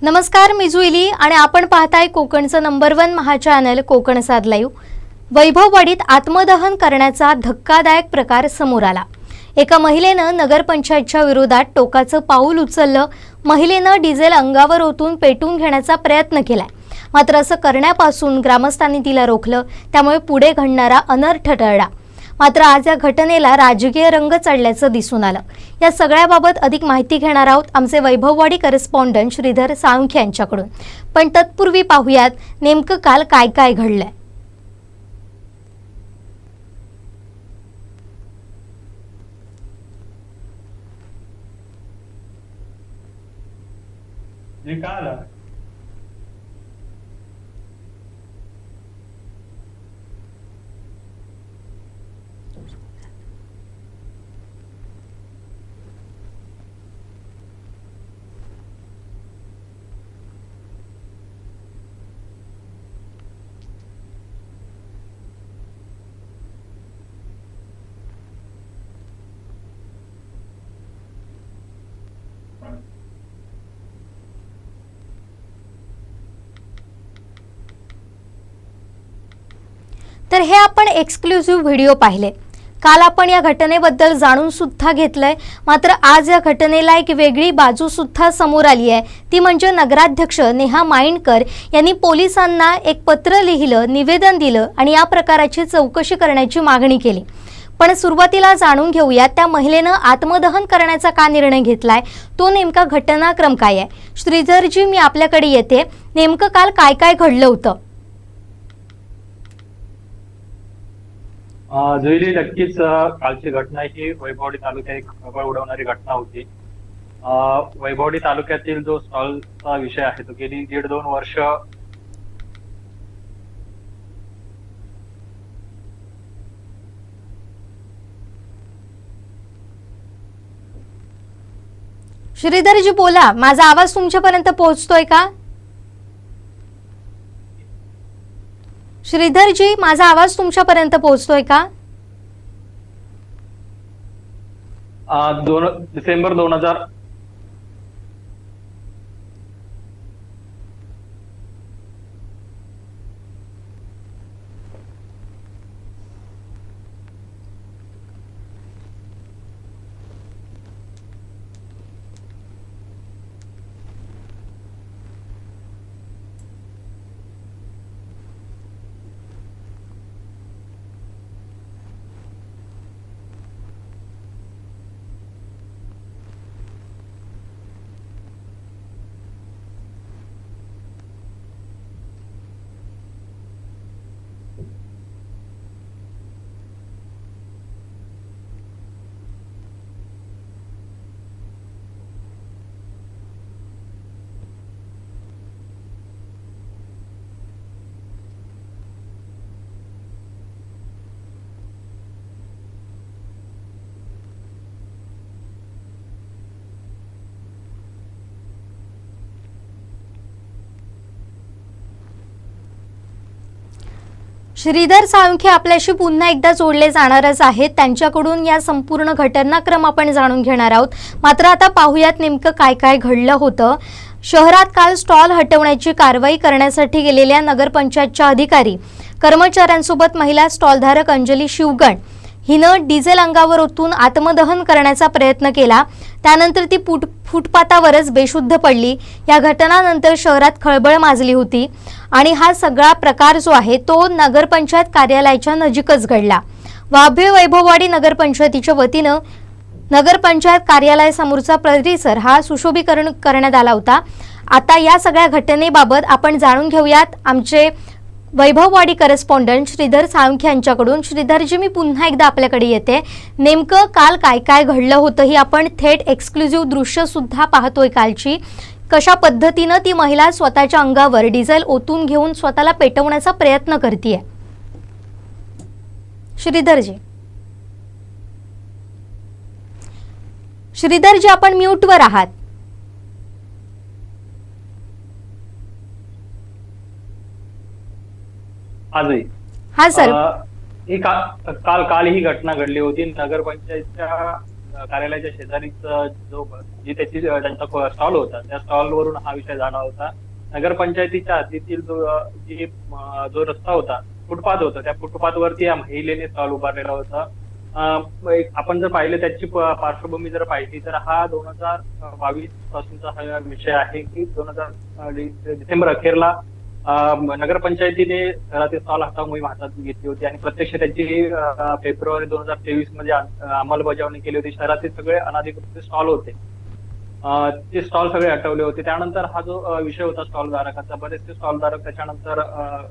नमस्कार, मी जुईली आणि आपण पाहताय कोकणचं नंबर 1 महा चॅनल कोकणसाद लाईव्ह। वैभववाडीत आत्मदहन करण्याचा धक्कादायक प्रकार समोर आला। एका महिलेनं नगरपंचायतच्या विरोधात टोकाचं पाऊल उचललं। महिलेनं डिझेल अंगावर ओतून पेटून घेण्याचा प्रयत्न केलाय, मात्र असं करण्यापासून ग्रामस्थांनी तिला रोखलं, त्यामुळे पुढे घडणारा अनर्थ टळला। मात्र आज या घटनेला राजकीय रंग चढल्याचं दिसून आलं। या सगळ्याबाबत अधिक माहिती घेणार आहोत आमचे वैभववाडी करेस्पॉन्डंट श्रीधर साळुंखे यांच्याकडून। पण तत्पूर्वी पाहूयात नेमकं काल काय काय घडलंय। तर हे आपण एक्सक्लुसिव्ह व्हिडिओ पाहिले। काल आपण या घटनेबद्दल जाणून सुद्धा घेतलंय, मात्र आज या घटनेला एक वेगळी बाजू सुद्धा समोर आली आहे। ती म्हणजे नगराध्यक्ष नेहा माइंडकर यांनी पोलिसांना एक पत्र लिहिलं, निवेदन दिलं आणि या प्रकाराची चौकशी करण्याची मागणी केली। पण सुरुवातीला जाणून घेऊया त्या महिलेनं आत्मदहन करण्याचा का निर्णय घेतलाय, तो नेमका घटनाक्रम काय आहे। श्रीधरजी, मी आपल्याकडे येते। नेमकं काल काय काय घडलं होतं? जुईली, नक्कीच कालची घटना ही वैभववाडी तालुक्यात एक खळबळ उडवणारी घटना होती। वैभववाडी तालुक्यातील जो स्टॉलचा विषय आहे तो गेली 1.5-2 वर्ष श्रीधरजी बोला, माझा आवाज तुमच्यापर्यंत पोहोचतोय का? श्रीधरजी, माझा आवाज तुमच्यापर्यंत पोहोचतोय का? 2 डिसेंबर 2000 श्रीधर साळुंखे आपल्याशी पुन्हा एकदा जोडले जाणारच आहेत। त्यांच्याकडून या संपूर्ण घटनाक्रम आपण जाणून घेणार आहोत। मात्र आता पाहूयात नेमकं काय काय घडलं होतं। शहरात काल स्टॉल हटवण्याची कारवाई करण्यासाठी गेलेल्या नगरपंचायतच्या अधिकारी कर्मचाऱ्यांसोबत महिला स्टॉलधारक अंजली शिवगण हिनं डिझेल अंगावर ओतून आत्मदहन करण्याचा प्रयत्न केला। त्यानंतर ती फुटपाथावरच बेशुद्ध पडली। या घटनानंतर शहरात खळबळ माजली होती आणि हा सगळा प्रकार जो आहे तो नगरपंचायत कार्यालयाच्या नजीकच घडला। वाभे वैभववाडी नगरपंचायतीच्या वतीनं नगरपंचायत कार्यालयासमोरचा परिसर हा सुशोभीकरण करण्यात आला होता। आता या सगळ्या घटनेबाबत आपण जाणून घेऊयात आमचे वैभववाडी करेस्पॉन्डंट श्रीधर साळुंखे यांच्याकडून। श्रीधरजी, मी पुन्हा एकदा आपल्याकडे येते। नेमकं काल काय काय घडलं होतं ही आपण थेट एक्सक्लुसिव्ह दृश्य सुद्धा पाहतोय कालची। कशा पद्धतीनं ती महिला स्वतःच्या अंगावर डिझेल ओतून घेऊन स्वतःला पेटवण्याचा प्रयत्न करतेय। श्रीधरजी, आपण म्यूटवर आहात। आजही हाँ सर, काल ही घटना घडली होती। नगरपंचायतच्या कार्यालयाच्या शेजारीच त्यांचा स्टॉल होता, त्या स्टॉलवरून हा विषय झाला होता. नगरपंचायतीच्या हद्दीतील जो रस्ता होता, फुटपाथ होता, त्या फुटपाथवरती या महिलेने स्टॉल उभारलेला होता. आपण जर पाहिलं त्याची पार्श्वभूमी जर पाहिली तर हा 2022 पासूनचा हा विषय आहे की डिसेंबर अखेरला नगरपंचायतीने घरातील स्टॉल हटाव मोहीम हातात घेतली होती आणि प्रत्यक्ष त्याची फेब्रुवारी 2023 मध्ये अंमलबजावणी केली होती. शहरातील सगळे अनधिकृत स्टॉल होते, ते स्टॉल सगळे हटवले होते. त्यानंतर हा जो विषय होता स्टॉल धारकाचा, बरेचसे स्टॉल धारक त्याच्यानंतर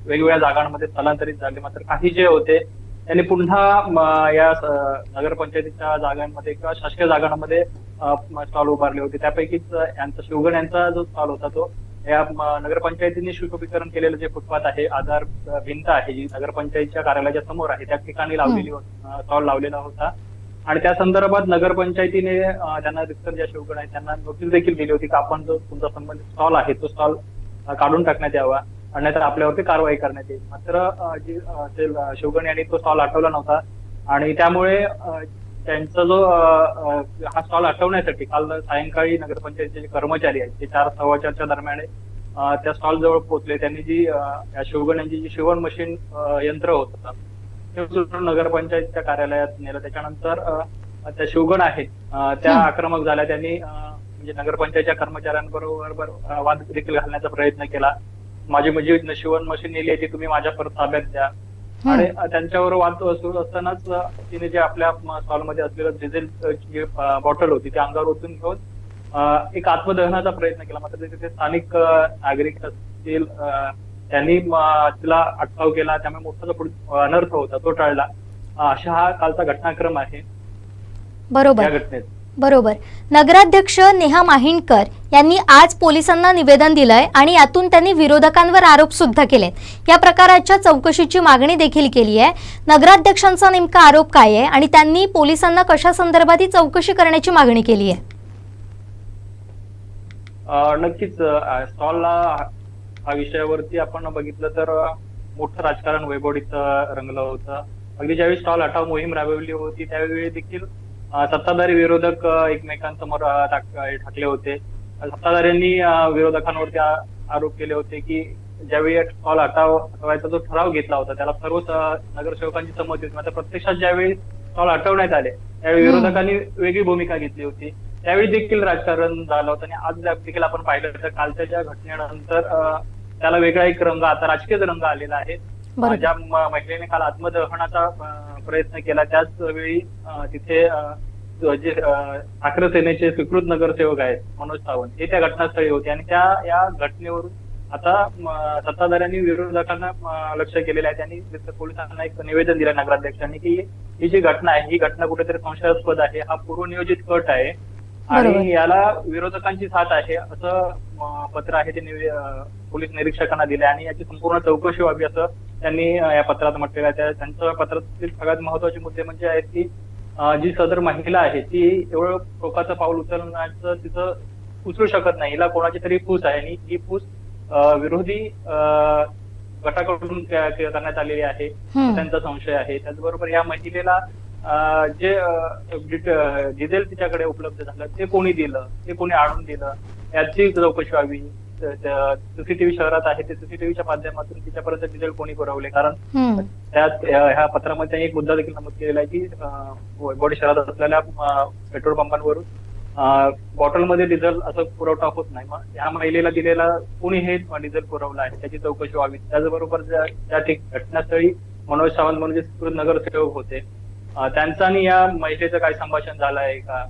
वेगवेगळ्या जागांमध्ये स्थलांतरित झाले. मात्र काही जे होते त्यांनी पुन्हा या नगरपंचायतीच्या जागांमध्ये किंवा शासकीय जागांमध्ये स्टॉल उभारले होते. त्यापैकीच यांचा शिवगण यांचा जो स्टॉल होता तो या नगरपंचायतीने सुशोभीकरण केलेलं जे फुटपाथ आहे, आधार भिंत आहे जी नगरपंचायतीच्या कार्यालयाच्या समोर आहे, त्या ठिकाणी लावलेली स्टॉल लावलेला होता. आणि त्या संदर्भात नगरपंचायतीने त्यांना रिक्तर ज्या शिवगण आहेत त्यांना नोटीस देखील दिली होती की आपण जो तुमचा संबंधित स्टॉल आहे तो स्टॉल काढून टाकण्यात यावा, अन्यथा आपल्यावरती कारवाई करण्यात येईल. मात्र शिवगण यांनी तो स्टॉल हटवला नव्हता आणि त्यामुळे त्यांचा जो हा स्टॉल हटवण्यासाठी काल सायंकाळी नगरपंचायतीचे कर्मचारी आहेत ते 4:15च्या दरम्यान त्या स्टॉल जवळ पोहोचले. त्यांनी जी या शिवगण यांची जी शिवण मशीन यंत्र होतं ते उचलून नगरपंचायतीच्या कार्यालयात नेलं. त्याच्यानंतर त्या शिवगण आहेत त्या आक्रमक झाल्या. त्यांनी म्हणजे नगरपंचायतीच्या कर्मचाऱ्यांबरोबर वाद देखील घालण्याचा प्रयत्न केला. माझी शिवण मशीन नेली आहे ती तुम्ही माझ्या परत ताब्यात द्या. आणि त्यांच्यावर वाद सुरू असतानाच तिने जे आपल्या स्टॉलमध्ये असलेलं डिझेल जी बॉटल होती ती अंगावर ओतून घेऊन एक आत्मदहनाचा प्रयत्न केला. मात्र तिथे स्थानिक नागरिक असतील त्यांनी तिला अटकाव केला, त्यामुळे मोठा जो अनर्थ होता तो टळला. अशा हा कालचा घटनाक्रम आहे. बरोबर या घटनेत बरोबर. नगराध्यक्ष नेहा माहिणकर यांनी आज पोलिसांना निवेदन दिलंय आणि यातून त्यांनी विरोधकांवर आरोप सुद्धा केलेत. या प्रकाराच्या चौकशीची मागणी देखील केली आहे. नगराध्यक्षांचा नेमका आरोप काय आहे आणि त्यांनी पोलिसांना कशा संदर्भात ही चौकशी करण्याची मागणी केली आहे? नक्कीच स्टॉलला हा विषयावरती आपण बघितलं तर मोठं राजकारण वैभवडीत रंगलं होतं. अगदी ज्यावेळी स्टॉल हटाव मोहीम राबवली होती त्यावेळी देखील सत्ताधारी विरोधक एकमेकांसमोर ठाकले होते. सत्ताधाऱ्यांनी विरोधकांवरती आरोप केले होते की ज्यावेळी स्टॉल हटवायचा जो ठराव घेतला होता त्याला सर्व नगरसेवकांची संमती होती. मात्र प्रत्यक्षात ज्यावेळी स्टॉल हटवण्यात आले त्यावेळी विरोधकांनी वेगळी भूमिका घेतली होती. त्यावेळी देखील राजकारण झालं होतं आणि आज देखील आपण पाहिलं तर कालच्या ज्या घटनेनंतर त्याला वेगळा एक रंग, आता राजकीय रंग आलेला आहे. ज्या महिलेने काल आत्मदहनाचा प्रयत्न केला त्याच वेळी तिथे जे ठाकरे सेनेचे स्वीकृत नगरसेवक आहेत मनोज सावंत हे त्या घटनास्थळी होते आणि या घटनेवरून आता सत्ताधाऱ्यांनी विरोधकांना लक्ष केलेलं आहे. त्यांनी पोलिसांना एक निवेदन दिलं नगराध्यक्षांनी की ही जी घटना आहे ही घटना कुठेतरी संशयास्पद आहे, हा पूर्वनियोजित कट आहे आणि याला विरोधकांची साथ आहे असं पत्र आहे ते पोलीस निरीक्षकांना दिले आणि याची संपूर्ण चौकशी व्हावी असं त्यांनी या पत्रात म्हटलेलं आहे. त्यांच्या पत्रातील सगळ्यात महत्वाचे मुद्दे म्हणजे आहेत की जी सदर महिला आहे ती एवढं टोकाचं पाऊल उचलण्याचं तिचं उचलू शकत नाही. हिला कोणाची तरी फूस आहे आणि ही फूस विरोधी गटाकडून करण्यात आलेली आहे त्यांचा संशय आहे. त्याचबरोबर या महिलेला जे डिझेल तिच्याकडे उपलब्ध झालं ते कोणी दिलं, ते कोणी आणून दिलं याची चौकशी व्हावी. सीसीटीव्ही शहरात आहे ते सीसीटीव्हीच्या माध्यमातून तिच्यापर्यंत डिझेल कोणी पुरवले, कारण त्यात ह्या पत्रामध्ये एक मुद्दा देखील नमूद केलेला आहे की वैभववाडी शहरात असलेल्या पेट्रोल पंपांवरून बॉटलमध्ये डिझेल असं पुरवठा होत नाही. मग ह्या महिलेला दिलेला कोणी हे डिझेल पुरवलं आहे त्याची चौकशी व्हावी. त्याचबरोबर त्या घटनास्थळी मनोज सावंत म्हणून जे स्वीकृत नगरसेवक होते त्यांचा आणि या महिलेचं काही संभाषण झालं आहे का,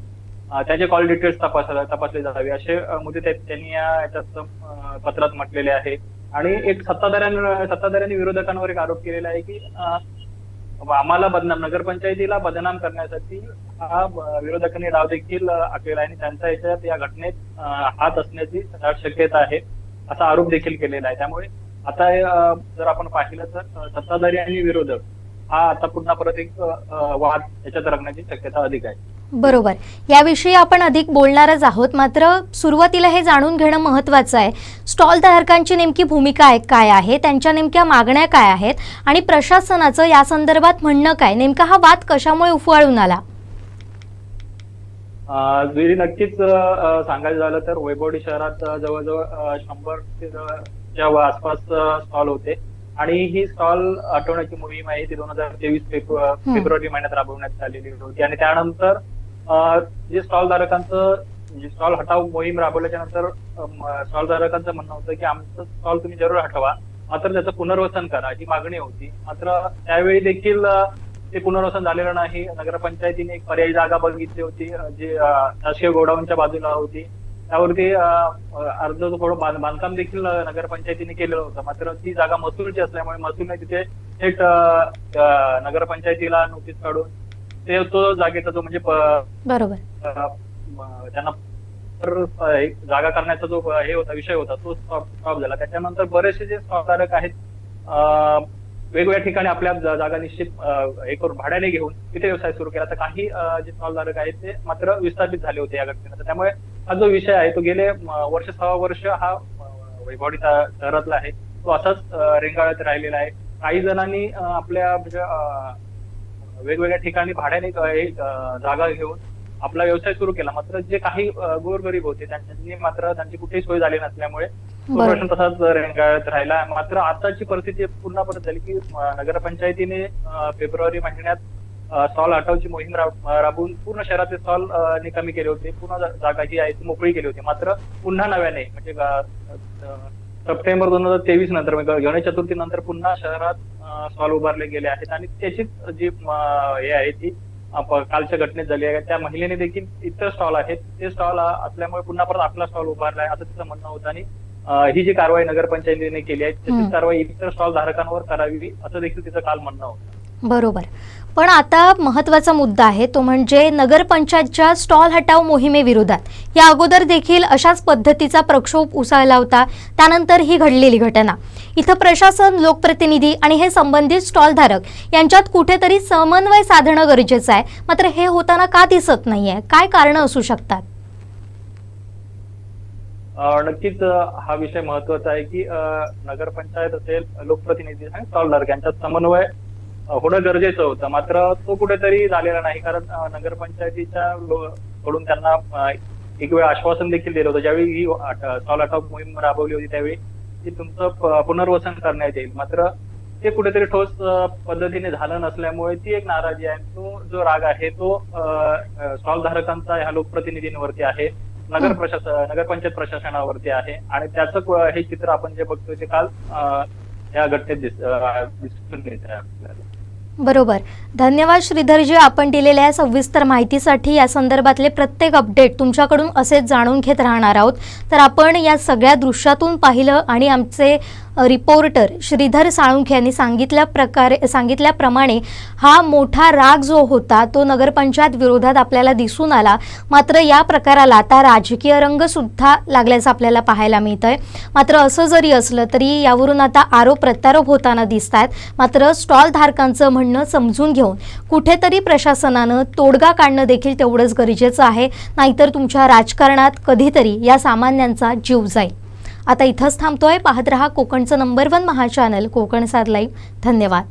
त्यांचे कॉल डिटेल्स तपासले जावे असे मुद्दे त्यांनी याच्यात पत्रात म्हटलेले आहे. आणि एक सत्ताधाऱ्यांनी विरोधकांवर एक आरोप केलेला आहे की आम्हाला नगरपंचायतीला बदनाम करण्यासाठी हा विरोधकांनी डाव देखील आखलेला आहे आणि त्यांचा याच्यात या घटनेत हात असण्याची शक्यता आहे असा आरोप देखील केलेला आहे. त्यामुळे आता जर आपण पाहिलं तर सत्ताधारी आणि विरोधक हा आता पुन्हा परत एक वाद याच्यात रंगण्याची शक्यता अधिक आहे. बरोबर, याविषयी आपण अधिक बोलणारच आहोत. मात्र सुरुवातीला हे जाणून घेणं महत्त्वाचं आहे, स्टॉल धारकांची नेमकी भूमिका काय आहे, त्यांच्या नेमक्या मागण्या काय आहेत आणि प्रशासनाचं या संदर्भात म्हणणं काय, नेमका हा वाद कशामुळे उफाळून आला? जुई नक्कीच सांगायचं झालं तर वैभववाडी शहरात जवळजवळ 100 च्या आसपास स्टॉल होते आणि ही स्टॉल हटवण्याची मोहीम आहे ती 2023 फेब्रुवारी महिन्यात राबवण्यात आलेली होती. आणि त्यानंतर जे स्टॉल धारकांचं स्टॉल हटाव मोहीम राबवल्याच्या नंतर स्टॉल धारकांचं म्हणणं होतं की आमचं स्टॉल तुम्ही जरूर हटवा, मात्र त्याचं पुनर्वसन करा ही मागणी होती. मात्र त्यावेळी देखील ते पुनर्वसन झालेलं नाही. नगरपंचायतीने एक पर्यायी जागा बघितली होती जी शासकीय गोडाऊनच्या बाजूला होती. त्यावरती अर्ज थोडं बांधकाम देखील नगरपंचायतीने केलेलं होतं. मात्र ती जागा महसूलची असल्यामुळे महसूलने तिथे थेट नगरपंचायतीला नोटीस काढून तो जागेचा जो म्हणजे बरोबर त्यांना जागा करण्याचा जो हे होता विषय होता तो स्टॉप झाला. त्याच्यानंतर बरेचसे जे स्टॉलधारक आहेत वेगवेगळ्या ठिकाणी आपल्या जागा निश्चित हे करून भाड्याने घेऊन तिथे व्यवसाय सुरू केला. तर काही जे स्टॉलधारक आहेत ते मात्र विस्थापित झाले होते या घटनेनंतर. त्यामुळे हा जो विषय आहे तो गेले वर्ष 6 वर्ष हा वैभववाडी शहरातला आहे तो असाच रेंगाळत राहिलेला आहे. काही जणांनी आपल्या म्हणजे वेगवेगळ्या ठिकाणी भाड्याने जागा घेऊन आपला व्यवसाय सुरू केला. मात्र जे काही गोरगरीब होते त्यांनी मात्र त्यांची कुठेही सोय झाली नसल्यामुळे तो प्रश्न तसाच रेंगाळत राहिला. मात्र आताची परिस्थिती पुन्हा परत झाली की नगरपंचायतीने फेब्रुवारी महिन्यात स्टॉल हटावची मोहीम राबवून पूर्ण शहरातले स्टॉल निकामी केले होते. पुन्हा जागा जी आहे ती मोकळी केली होती. मात्र पुन्हा नव्याने म्हणजे सप्टेंबर 2023 नंतर गणेश चतुर्थी नंतर पुन्हा शहरात स्टॉल उभारले गेले आहेत आणि त्याचीच जी हे आहे ती कालच्या घटनेत झाली आहे. त्या महिलेने देखील इतर स्टॉल आहेत ते स्टॉल असल्यामुळे पुन्हा परत आपला स्टॉल उभारला आहे असं तिचं म्हणणं होतं. आणि ही जी कारवाई नगरपंचायतीने केली आहे तशीच कारवाई इतर स्टॉल धारकांवर करावी असं देखील तिचं काल म्हणणं होतं. बरोबर. पण आता महत्त्वाचा मुद्दा आहे तो म्हणजे नगरपंचायतच्या स्टॉल हटाव मोहिमेविरोधात या अगोदर देखील अशाच पद्धतीचा प्रक्षोभ उसळला होता. त्यानंतर ही घडलेली घटना. इथं प्रशासन, लोकप्रतिनिधी आणि हे संबंधित स्टॉलधारक यांच्यात कुठेतरी समन्वय साधणं गरजेचं आहे. मात्र हे होताना का दिसत नाहीये? काय कारण असू शकतात? नक्कीच हा विषय महत्वाचा आहे की नगरपंचायत असेल, लोकप्रतिनिधी आणि स्टॉलधारक यांच्यात समन्वय होणं गरजेचं होतं. मात्र तो कुठेतरी झालेला नाही. कारण नगरपंचायतीच्या कडून त्यांना एक वेळ आश्वासन देखील दिलं होतं ज्यावेळी ही स्टॉल हटाव मोहीम राबवली होती त्यावेळी की तुमचं पुनर्वसन करण्यात येईल. मात्र ते कुठेतरी ठोस पद्धतीने झालं नसल्यामुळे ती एक नाराजी आहे. तो जो राग आहे तो स्टॉल धारकांचा ह्या लोकप्रतिनिधींवरती आहे, नगरपंचायत प्रशासनावरती आहे. आणि त्याचं हे चित्र आपण जे बघतोय ते काल या घटनेत दिसून येत आहे आपल्याला. बरोबर. धन्यवाद श्रीधरजी, आपण दिलेल्या सविस्तर माहितीसाठी. या संदर्भातले प्रत्येक अपडेट तुमच्याकडून असेच जाणून घेत राहणार आहोत. तर आपण या सगळ्या दृश्यातून पाहिलं आणि आमचे रिपोर्टर श्रीधर साळुंखे यांनी सांगितल्याप्रमाणे हा मोठा राग जो होता तो नगरपंचायत विरोधात आपल्याला दिसून आला. मात्र या प्रकाराला आता राजकीय रंग सुद्धा लागल्याचं आपल्याला पाहायला मिळतंय. मात्र असं जरी असलं तरी यावरून आता आरोप प्रत्यारोप होताना दिसत आहेत. मात्र स्टॉल धारकांचं म्हणणं समजून घेऊन कुठेतरी प्रशासनानं तोडगा काढणं देखील तेवढंच गरजेचं आहे. नाहीतर तुमच्या राजकारणात कधीतरी या सामान्यांचा जीव जाईल. आता इथंच थांबतोय. पाहत रहा कोकणचं नंबर 1 महा चॅनल कोकण सात लाईव्ह. धन्यवाद.